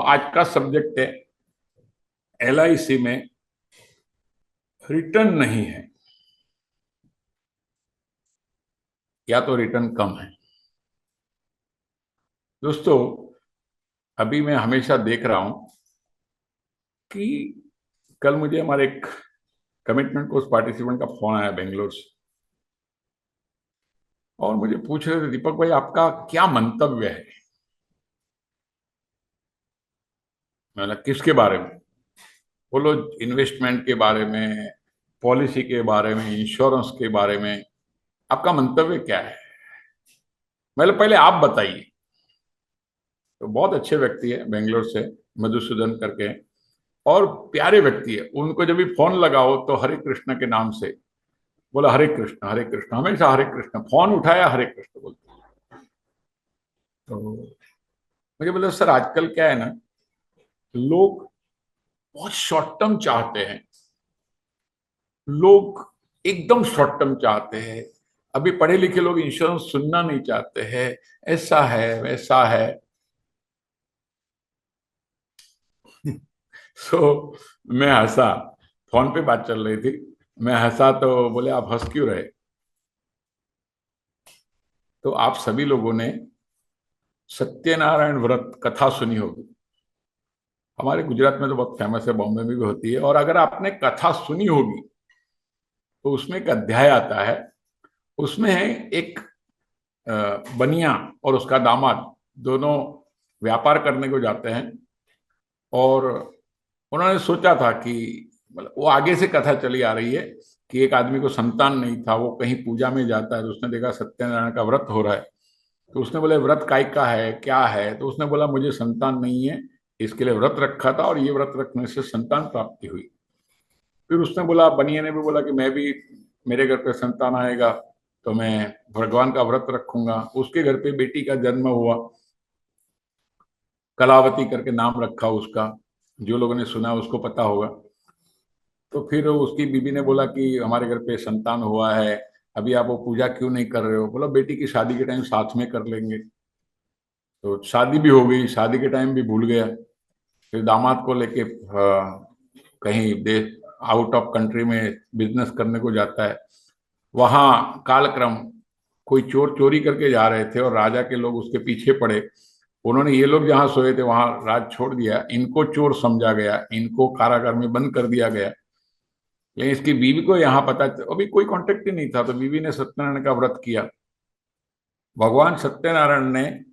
आज का सब्जेक्ट है एलआईसी में रिटर्न नहीं है या तो रिटर्न कम है। दोस्तों, अभी मैं हमेशा देख रहा हूं कि कल मुझे हमारे एक कमिटमेंट कोर्स पार्टिसिपेंट का फोन आया बेंगलोर से और मुझे पूछ रहे थे, दीपक भाई आपका क्या मंतव्य है। मैंने किसके बारे में? बोलो इन्वेस्टमेंट के बारे में, पॉलिसी के बारे में, इंश्योरेंस के बारे में, आपका मंतव्य क्या है। मतलब पहले आप बताइए। तो बहुत अच्छे व्यक्ति है बेंगलोर से, मधुसूदन करके, और प्यारे व्यक्ति है। उनको जब भी फोन लगाओ तो हरे कृष्ण के नाम से बोला, हरे कृष्ण, हमेशा हरे कृष्ण, फोन उठाया हरे कृष्ण बोलते। तो मुझे बोला सर आजकल क्या है ना, लोग बहुत शॉर्ट टर्म चाहते हैं। लोग एकदम शॉर्ट टर्म चाहते हैं। अभी पढ़े लिखे लोग इंश्योरेंस सुनना नहीं चाहते हैं। ऐसा है वैसा है। सो मैं हंसा। फोन पे बात चल रही थी, मैं हंसा तो बोले आप हंस क्यों रहे। तो आप सभी लोगों ने सत्यनारायण व्रत कथा सुनी होगी। हमारे गुजरात में तो बहुत फेमस है, बॉम्बे में भी होती है। और अगर आपने कथा सुनी होगी तो उसमें एक अध्याय आता है। उसमें है एक बनिया और उसका दामाद दोनों व्यापार करने को जाते हैं। और उन्होंने सोचा था कि मतलब वो आगे से कथा चली आ रही है कि एक आदमी को संतान नहीं था, वो कहीं पूजा में जाता है तो उसने देखा सत्यनारायण का व्रत हो रहा है। तो उसने बोले व्रत काय का है, क्या है। तो उसने बोला मुझे संतान नहीं है, इसके लिए व्रत रखा था और ये व्रत रखने से संतान प्राप्ति हुई। फिर उसने बोला, बनिए ने भी बोला कि मैं भी, मेरे घर पे संतान आएगा तो मैं भगवान का व्रत रखूंगा। उसके घर पे बेटी का जन्म हुआ, कलावती करके नाम रखा उसका। जो लोगों ने सुना उसको पता होगा। तो फिर उसकी बीबी ने बोला कि हमारे घर पे संतान हुआ है, अभी आप वो पूजा क्यों नहीं कर रहे हो। बोला बेटी की शादी के टाइम साथ में कर लेंगे। तो शादी भी हो गई, शादी के टाइम भी भूल गया। फिर दामाद को लेके कहीं देश, आउट ऑफ कंट्री में बिजनेस करने को जाता है। वहां कालक्रम कोई चोर चोरी करके जा रहे थे और राजा के लोग उसके पीछे पड़े। उन्होंने, ये लोग जहां सोए थे वहां राज छोड़ दिया, इनको चोर समझा गया, इनको कारागार में बंद कर दिया गया। लेकिन इसकी बीवी को यहाँ पता, अभी कोई कांटेक्ट ही नहीं था, तो बीवी ने सत्यनारायण का व्रत किया। भगवान सत्यनारायण ने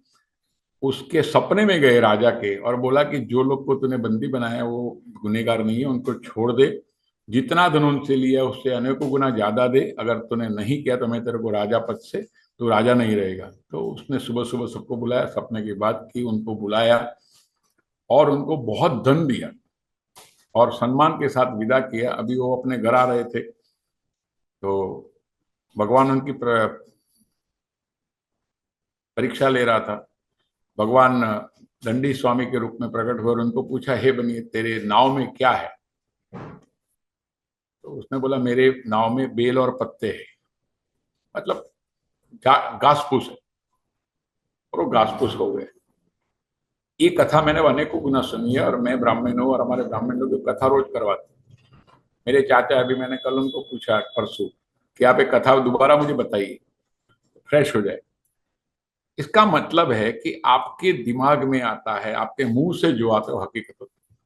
उसके सपने में गए राजा के और बोला कि जो लोग को तूने बंदी बनाया वो गुनहगार नहीं है, उनको छोड़ दे। जितना धन उनसे लिया उससे अनेकों गुना ज्यादा दे। अगर तूने नहीं किया तो मैं तेरे को राजा पद से, तू राजा नहीं रहेगा। तो उसने सुबह सुबह सबको बुलाया, सपने की बात की, उनको बुलाया और उनको बहुत धन दिया और सम्मान के साथ विदा किया। अभी वो अपने घर आ रहे थे तो भगवान उनकी परीक्षा ले रहा था। भगवान दंडी स्वामी के रूप में प्रकट हुए और उनको पूछा, हे बनिए तेरे नाव में क्या है। तो उसने बोला मेरे नाव में बेल और पत्ते हैं, मतलब घास फूस है। और वो घास फूस हो गए। ये कथा मैंने अनेकों गुना सुनी है और मैं ब्राह्मण हूँ और हमारे ब्राह्मण लोग कथा रोज करवाते हैं। मेरे चाचा, अभी मैंने कल उनको पूछा परसों कि आप एक कथा दोबारा मुझे बताइए, फ्रेश हो जाए। इसका मतलब है कि आपके दिमाग में आता है, आपके मुंह से जो आता है वो हकीकत होती है।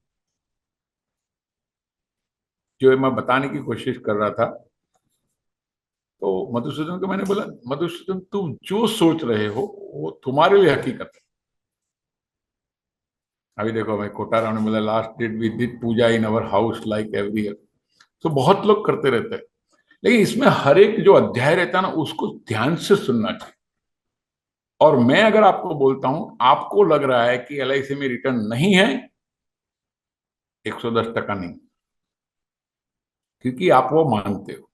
जो मैं बताने की कोशिश कर रहा था, तो मधुसूदन को मैंने बोला, मधुसूदन तुम जो सोच रहे हो वो तुम्हारे लिए हकीकत है। अभी देखो, मैं कोटाराम ने बोला last date we did puja in our house like every year. तो बहुत लोग करते रहते हैं, लेकिन इसमें हर एक जो अध्याय रहता है ना उसको ध्यान से सुनना चाहिए। और मैं अगर आपको बोलता हूं, आपको लग रहा है कि एलआईसी में रिटर्न नहीं है, 110% नहीं, क्योंकि आप वो मानते हो।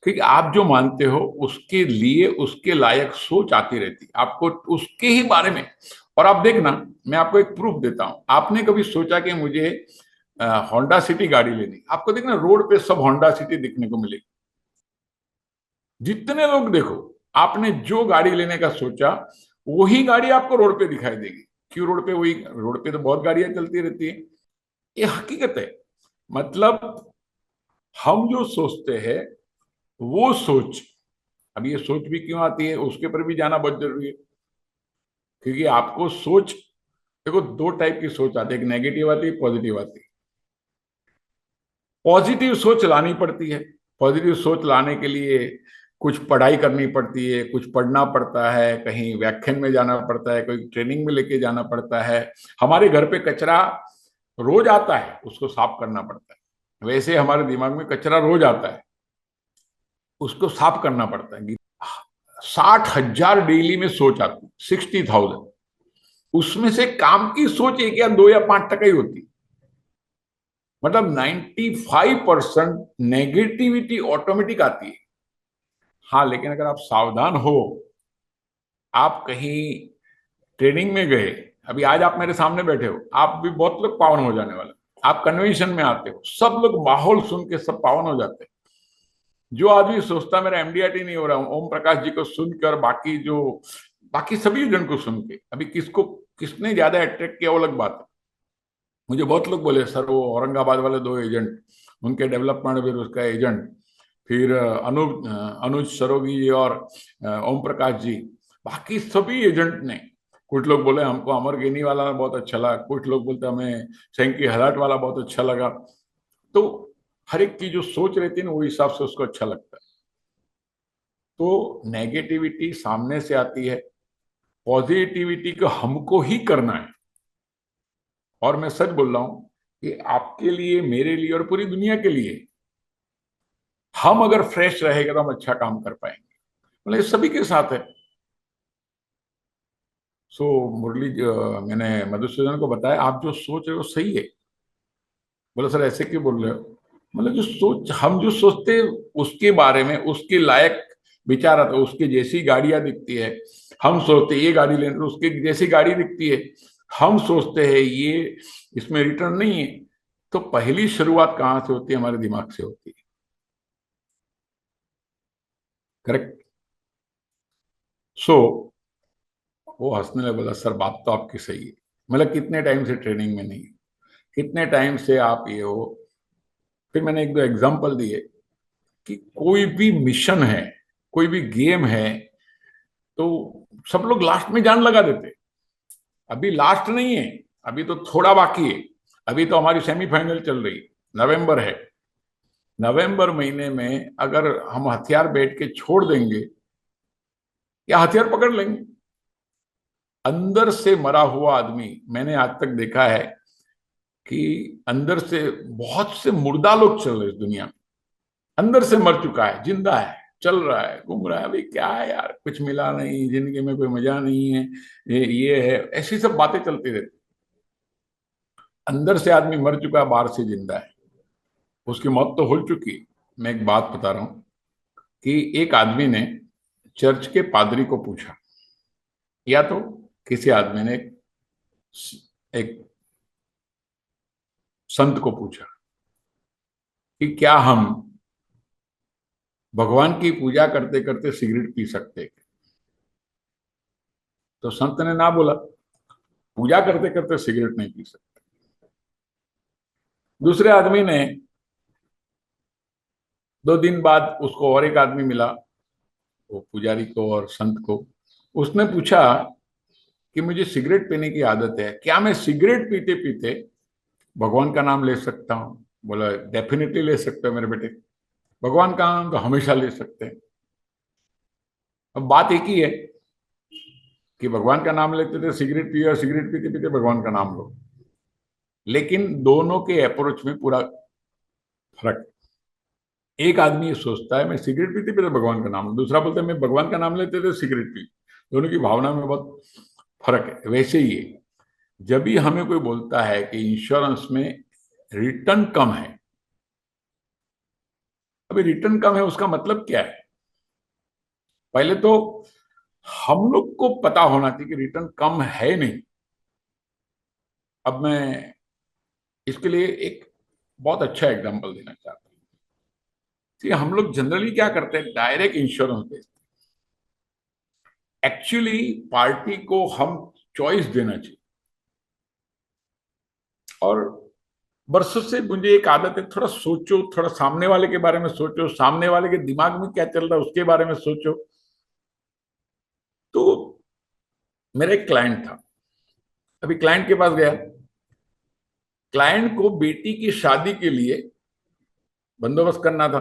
क्योंकि आप जो मानते हो उसके लिए उसके लायक सोच आती रहती है आपको उसके ही बारे में। और आप देखना, मैं आपको एक प्रूफ देता हूं। आपने कभी सोचा कि मुझे होंडा सिटी गाड़ी लेनी, आपको देखना रोड पे सब होंडा सिटी दिखने को मिलेगी। जितने लोग देखो, आपने जो गाड़ी लेने का सोचा वही गाड़ी आपको रोड पे दिखाई देगी। क्यों रोड पे, वही रोड पे तो बहुत गाड़ियां चलती रहती है। ये हकीकत है। मतलब हम जो सोचते हैं वो सोच, अब ये सोच भी क्यों आती है उसके पर भी जाना बहुत जरूरी है। क्योंकि आपको सोच, देखो दो टाइप की सोच आती है, एक नेगेटिव आती है, पॉजिटिव आती है। पॉजिटिव सोच लानी पड़ती है। पॉजिटिव सोच लाने के लिए कुछ पढ़ाई करनी पड़ती है, कुछ पढ़ना पड़ता है, कहीं व्याख्यान में जाना पड़ता है, कोई ट्रेनिंग में लेके जाना पड़ता है। हमारे घर पे कचरा रोज आता है, उसको साफ करना पड़ता है। वैसे हमारे दिमाग में कचरा रोज आता है, उसको साफ करना पड़ता है। 60,000 डेली में सोच आती, 60,000। उसमें से काम की सोच एक या दो या 5% ही होती। मतलब 95% नेगेटिविटी ऑटोमेटिक आती है। हाँ, लेकिन अगर आप सावधान हो, आप कहीं ट्रेनिंग में गए, अभी आज आप मेरे सामने बैठे हो, आप भी बहुत लोग पावन हो जाने वाले। आप कन्वेंशन में आते हो, सब लोग माहौल सुन के सब पावन हो जाते हैं। जो आदमी सोचता मेरा एमडीआईटी नहीं हो रहा हूं, ओम प्रकाश जी को सुनकर, बाकी सभी जन को सुन के, अभी किसने ज्यादा अट्रैक्ट किया वो अलग बात है। मुझे बहुत लोग बोले सर वो औरंगाबाद वाले दो एजेंट, उनके डेवलपमेंट ब्यूरो उसका एजेंट, फिर अनुज सरोगी जी और ओम प्रकाश जी, बाकी सभी एजेंट ने, कुछ लोग बोले हमको अमरगेनी वाला बहुत अच्छा लगा, कुछ लोग बोलते हमें सैंकी हलाट वाला बहुत अच्छा लगा। तो हर एक की जो सोच रहती है ना, वो हिसाब से उसको अच्छा लगता है। तो नेगेटिविटी सामने से आती है, पॉजिटिविटी को हमको ही करना है। और मैं सच बोल रहा हूं कि आपके लिए, मेरे लिए और पूरी दुनिया के लिए, हम अगर फ्रेश रहेगा तो हम अच्छा काम कर पाएंगे। मतलब ये सभी के साथ है। सो मैंने मधुसूदन को बताया आप जो सोच रहे हो सही है। बोले सर ऐसे क्यों बोल रहे हो? मतलब हम जो सोचते हैं उसके बारे में, उसके लायक विचार आता है, उसके जैसी गाड़ियां दिखती है, हम सोचते ये गाड़ी लेने, तो उसके जैसी गाड़ी दिखती है, हम सोचते हैं ये इसमें रिटर्न नहीं है। तो पहली शुरुआत कहाँ से होती है? हमारे दिमाग से होती है। करेक्ट। सो वो हंसने लगा, बोला सर बात तो आपकी सही है। मतलब कितने टाइम से ट्रेनिंग में नहीं, कितने टाइम से आप ये हो। फिर मैंने एक दो एग्जांपल दिए कि कोई भी मिशन है, कोई भी गेम है, तो सब लोग लास्ट में जान लगा देते। अभी लास्ट नहीं है, अभी तो थोड़ा बाकी है। अभी तो हमारी सेमीफाइनल चल रही, नवंबर है। नवंबर महीने में अगर हम हथियार बैठ के छोड़ देंगे या हथियार पकड़ लेंगे, अंदर से मरा हुआ आदमी मैंने आज तक देखा है कि अंदर से बहुत से मुर्दा लोग चल रहे इस दुनिया में। अंदर से मर चुका है, जिंदा है, चल रहा है, घूम रहा है। अभी क्या है यार, कुछ मिला नहीं, जिंदगी में कोई मजा नहीं है, ये है, ऐसी सब बातें चलती रहती। अंदर से आदमी मर चुका है, बाहर से जिंदा है, उसकी मौत तो हो चुकी। मैं एक बात बता रहा हूं कि एक आदमी ने चर्च के पादरी को पूछा, या तो किसी आदमी ने एक संत को पूछा कि क्या हम भगवान की पूजा करते करते सिगरेट पी सकते हैं? तो संत ने ना बोला, पूजा करते करते सिगरेट नहीं पी सकते। दूसरे आदमी ने, 2 दिन बाद उसको और एक आदमी मिला, वो पुजारी को और संत को। उसने पूछा कि मुझे सिगरेट पीने की आदत है, क्या मैं सिगरेट पीते पीते भगवान का नाम ले सकता हूँ? बोला डेफिनेटली ले सकते हो मेरे बेटे, भगवान का नाम तो हमेशा ले सकते हैं। अब बात एक ही है कि भगवान का नाम लेते थे सिगरेट पिए, और सिगरेट पीते पीते भगवान का नाम लो। लेकिन दोनों के अप्रोच में पूरा फर्क। एक आदमी ये सोचता है मैं सिगरेट पीते पीते भगवान का नाम लूं, दूसरा बोलता है मैं भगवान का नाम लेते थे सिगरेट पी। दोनों की भावना में बहुत फर्क है। वैसे ही है, जब भी हमें कोई बोलता है कि इंश्योरेंस में रिटर्न कम है, अभी रिटर्न कम है उसका मतलब क्या है? पहले तो हम लोग को पता होना चाहिए कि रिटर्न कम है नहीं। अब मैं इसके लिए एक बहुत अच्छा एग्जांपल देना चाहता हूँ कि हम लोग जनरली क्या करते हैं, डायरेक्ट इंश्योरेंस बेचते हैं। एक्चुअली पार्टी को हम चॉइस देना चाहिए और बरसों से मुझे एक आदत है, थोड़ा सोचो, थोड़ा सामने वाले के बारे में सोचो, सामने वाले के दिमाग में क्या चल रहा है उसके बारे में सोचो। तो मेरा एक क्लाइंट था, अभी क्लाइंट के पास गया। क्लाइंट को बेटी की शादी के लिए बंदोबस्त करना था,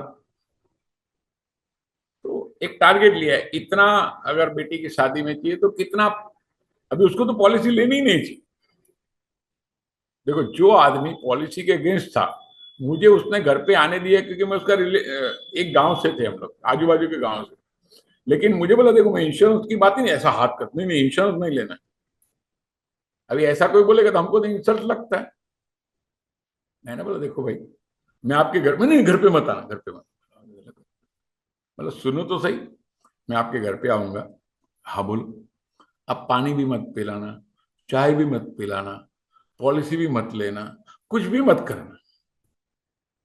तो एक टारगेट लिया है, इतना अगर बेटी की शादी में चाहिए तो कितना। अभी उसको तो पॉलिसी लेनी ही नहीं चाहिए। देखो, जो आदमी पॉलिसी के अगेंस्ट था, मुझे उसने घर पे आने दिया, क्योंकि मैं उसका एक गांव से थे हम लोग, आजू बाजू के गांव से। लेकिन मुझे बोला देखो, मैं इंश्योरेंस की बात ही नहीं, ऐसा हाथ कर, नहीं नहीं इंश्योरेंस नहीं लेना है। अभी ऐसा कोई बोलेगा तो हमको तो इंसल्ट लगता है। मैंने बोला देखो भाई, मैं आपके घर में, नहीं घर पे मत आना, घर पे मत। मतलब सुनो तो सही, मैं आपके घर पे आऊंगा। हाँ बोलो। अब पानी भी मत पिलाना, चाय भी मत पिलाना, पॉलिसी भी मत लेना, कुछ भी मत करना,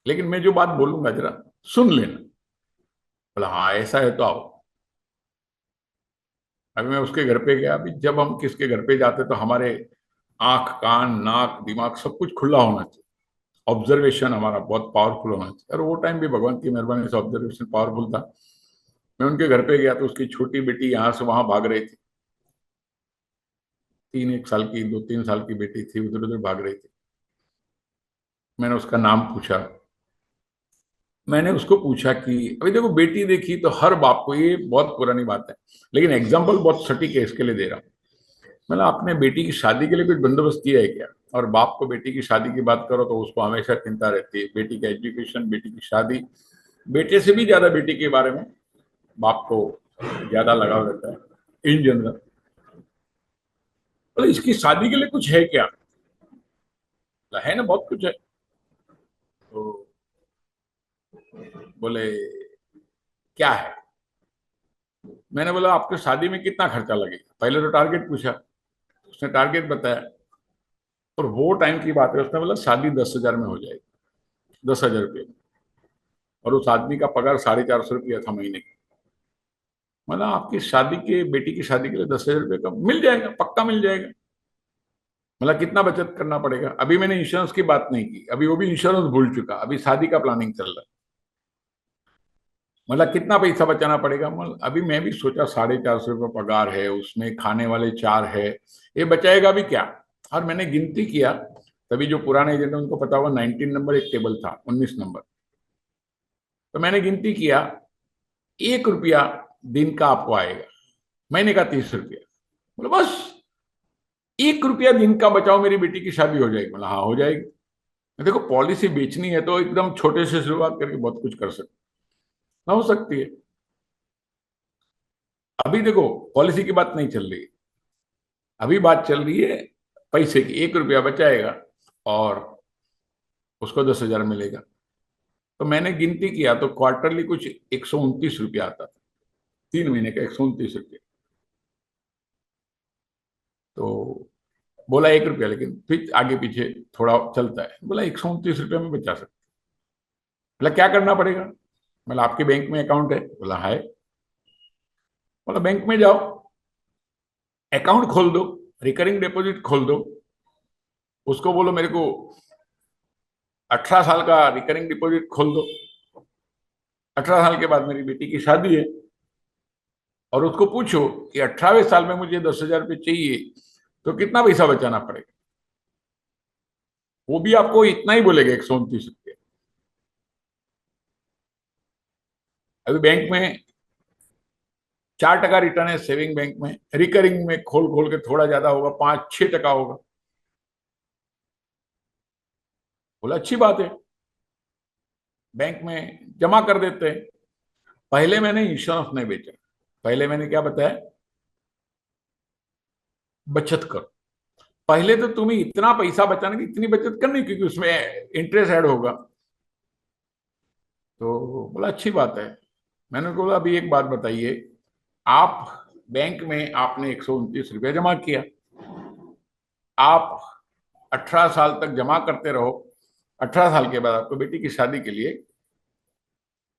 लेकिन मैं जो बात बोलूंगा जरा सुन लेना। बोला हाँ ऐसा है तो आओ। अभी मैं उसके घर पे गया। अभी जब हम किसके घर पे जाते तो हमारे आंख कान नाक दिमाग सब कुछ खुला होना चाहिए। ऑब्जर्वेशन हमारा बहुत पावरफुल होना चाहिए, और वो टाइम भी भगवान की मेहरबानी से ऑब्जर्वेशन पावरफुल था। मैं उनके घर पे गया तो उसकी छोटी बेटी यहाँ से वहां भाग रही थी। 1 साल की 2 3 साल की बेटी थी, उधर उधर भाग रही थी। मैंने उसका नाम पूछा। मैंने उसको पूछा कि अभी देखो, बेटी देखी तो हर बाप को, ये बहुत पुरानी बात है लेकिन एग्जाम्पल बहुत सटीक है, इसके लिए दे रहा हूँ। मतलब आपने बेटी की शादी के लिए कुछ बंदोबस्त किया है क्या? और बाप को बेटी की शादी की बात करो तो उसको हमेशा चिंता रहती है, बेटी का एजुकेशन, बेटी की शादी। बेटे से भी ज्यादा बेटी के बारे में बाप को ज्यादा लगाव रहता है इन जनरल। तो इसकी शादी के लिए कुछ है क्या? तो है ना, बहुत कुछ है। तो बोले क्या है? मैंने बोला आपके शादी में कितना खर्चा लगेगा, पहले तो टारगेट पूछा। उसने टारगेट बताया, और वो टाइम की बात है, उसने बोला शादी 10,000 में हो जाएगी, 10,000 रुपये में। और उस आदमी का पगार 450 रुपया था महीने की। मतलब आपकी शादी के, बेटी की शादी के लिए 10,000 रुपये का मिल जाएगा, पक्का मिल जाएगा। मतलब कितना बचत करना पड़ेगा? अभी मैंने इंश्योरेंस की बात नहीं की, अभी वो भी इंश्योरेंस भूल चुका, अभी शादी का प्लानिंग चल रहा है। मतलब कितना पैसा बचाना पड़ेगा? मतलब अभी मैं भी सोचा 450 रुपये पगार है, उसमें खाने वाले 4 है, ये बचाएगा भी क्या? और मैंने गिनती किया, तभी जो पुराने एजेंट है उनको पता हुआ 19 नंबर एक टेबल था, 19 नंबर। तो मैंने गिनती किया, 1 रुपया दिन का आपको आएगा, महीने का 30 रुपया। बोले बस 1 रुपया दिन का बचाओ, मेरी बेटी की शादी हो जाएगी। बोला हाँ हो जाएगी। देखो, पॉलिसी बेचनी है तो एकदम छोटे से शुरुआत करके बहुत कुछ कर सकते, ना हो सकती है। अभी देखो, पॉलिसी की बात नहीं चल रही है, अभी बात चल रही है पैसे की। 1 रुपया बचाएगा और उसको 10,000 मिलेगा। तो मैंने गिनती किया तो क्वार्टरली कुछ 129 रुपया आता था, 3 महीने का 129 रुपया। तो बोला 1 रुपया, लेकिन फिर आगे पीछे थोड़ा चलता है। बोला 129 रुपया में बचा सकते। बोला क्या करना पड़ेगा? बोला आपके बैंक में अकाउंट है? बोला है। बोला बैंक में जाओ, अकाउंट खोल दो, रिकरिंग डिपॉजिट खोल दो, उसको बोलो मेरे को 18 साल का रिकरिंग डिपॉजिट खोल दो, 18 साल के बाद मेरी बेटी की शादी है, और उसको पूछो कि 18वें साल में मुझे 10,000 रुपये चाहिए तो कितना पैसा बचाना पड़ेगा। वो भी आपको इतना ही बोलेगा, 129 रुपये। अभी बैंक में 4% रिटर्न है, सेविंग बैंक में। रिकरिंग में खोल खोल के थोड़ा ज्यादा होगा, 5 6% होगा। बोला अच्छी बात है, बैंक में जमा कर देते हैं। पहले मैंने इंश्योरेंस नहीं बेचा, पहले मैंने क्या बताया, बचत करो। पहले तो तुम्हें इतना पैसा बचाने की, इतनी बचत करनी, क्योंकि उसमें इंटरेस्ट ऐड होगा। तो बोला अच्छी बात है। मैंने बोला अभी एक बात बताइए, आप बैंक में आपने 129 रुपया जमा किया, आप 18 साल तक जमा करते रहो, 18 साल के बाद आपको बेटी की शादी के लिए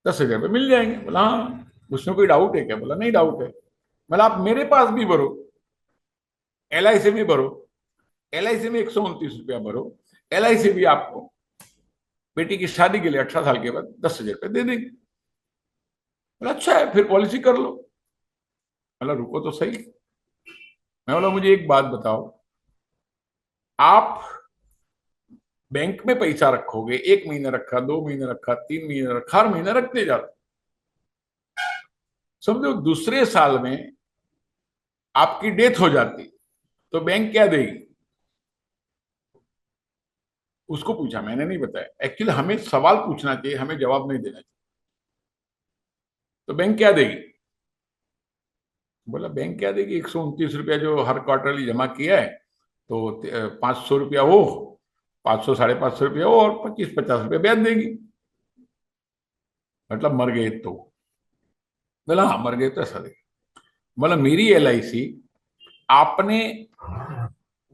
10,000 रुपये मिल जाएंगे। बोला हाँ, उसमें कोई डाउट है क्या? बोला नहीं डाउट है। बोला आप मेरे पास भी भरो, LIC में भरो, LIC में 129 रुपया भरो, LIC भी आपको बेटी की शादी के लिए 18 साल के बाद 10,000 रुपये दे देंगे। बोला अच्छा है, फिर पॉलिसी कर लो। बोला रुको तो सही। मैं बोला मुझे एक बात बताओ, आप बैंक में पैसा रखोगे, 1 महीने रखा, 2 महीने रखा, 3 महीने रखा, हर महीने रखते जाओ, समझो दूसरे साल में आपकी डेथ हो जाती तो बैंक क्या देगी? उसको पूछा, मैंने नहीं बताया। एक्चुअली हमें सवाल पूछना चाहिए, हमें जवाब नहीं देना चाहिए। तो बैंक क्या देगी? बोला बैंक क्या देगी, 129 रुपया जो हर क्वार्टरली जमा किया है, तो 500 रुपया वो, 500 550 रुपया वो, और 25-50 रुपया ब्याज देगी। मतलब मर गए तो? बोला हाँ मर गए तो ऐसा देगी। बोला मेरी LIC, आपने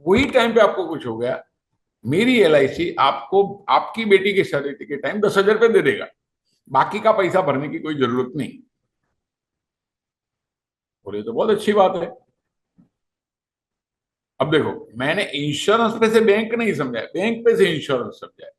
वही टाइम पे आपको कुछ हो गया, मेरी LIC आपको आपकी बेटी की शादी के टाइम 10,000 रुपये दे देगा, बाकी का पैसा भरने की कोई जरूरत नहीं। बोले तो बहुत अच्छी बात है। अब देखो, मैंने इंश्योरेंस पे से बैंक नहीं समझा, बैंक पे से इंश्योरेंस समझा।